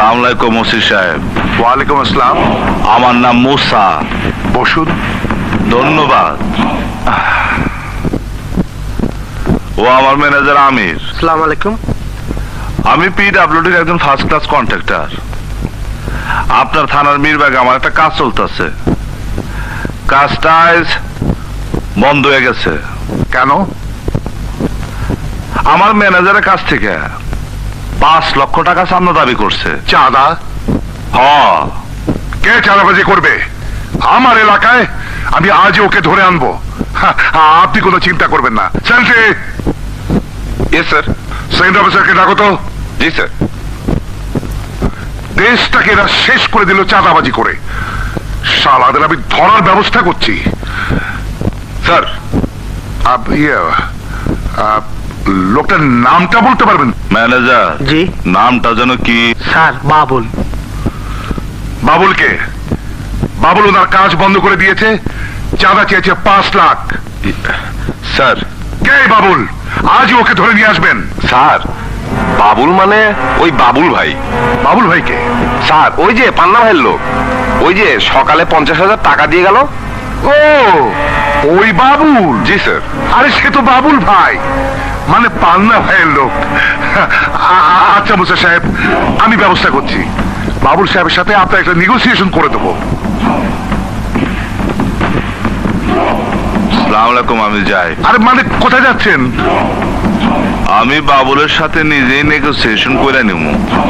সালাম আলাইকুম ওসি সাহেব। ওয়ালাইকুম আসসালাম। আমার নাম মুসা। বসুন। ধন্যবাদ। ও আমার ম্যানেজার আমির। আসসালামু আলাইকুম। আমি পিডব্লিউডির একজন ফার্স্ট ক্লাস কন্ট্রাক্টর। আপনার থানার মিরবাগে আমার একটা কাজ চলতেছে। কাজটা আজ বন্ধ হয়ে গেছে। কেন? আমার ম্যানেজারের কাছ থেকে 5 লক্ষ টাকা চাঁদা দাবি করছে। চাঁদা? হ। কে চাঁদাবাজি করবে আমার এলাকায়? আমি আজই ওকে ধরে আনবো। আপনি কোনো চিন্তা করবেন না। সেন্ট্রি। Yes sir. সেন্ট অফিসারকে ডাকো তো। জি স্যার। দেশটাকে এরা শেষ করে দিল চাঁদাবাজি করে। শালাদের আমি ধরার ব্যবস্থা করছি। স্যার, লোকটার নামটা বলতে পারবেন? ম্যানেজার। জি নামটা যেন কি? স্যার, বাবুল। বাবুলকে? বাবুল ওনার কাজ বন্ধ করে দিয়েছে, চাঁদা চেয়েছে 5 লাখ। স্যার। কে বাবুল? আজই ওকে ধরে নিয়ে আসবেন। স্যার, বাবুল মানে ওই বাবুল ভাই। বাবুল ভাইকে? স্যার, ওই যে পান্না ভাইয়ের লোক, ওই যে সকালে 50,000 টাকা দিয়ে গেল। ও, ওই বাবুল? জি স্যার। আরে সে তো বাবুল ভাই, মানে পান্না ভাইয়ের লোক। আচ্ছা মুসা সাহেব, আমি ব্যবস্থা করছি। বাবুল সাহেবের সাথে আপনার একটা নেগোসিয়েশন করে দেবো। আসসালামু আলাইকুম, আমি যাই। আরে মানে কোথায় যাচ্ছেন? আমি বাবুলের সাথে নিজেই নেগোসিয়েশন করে নিব।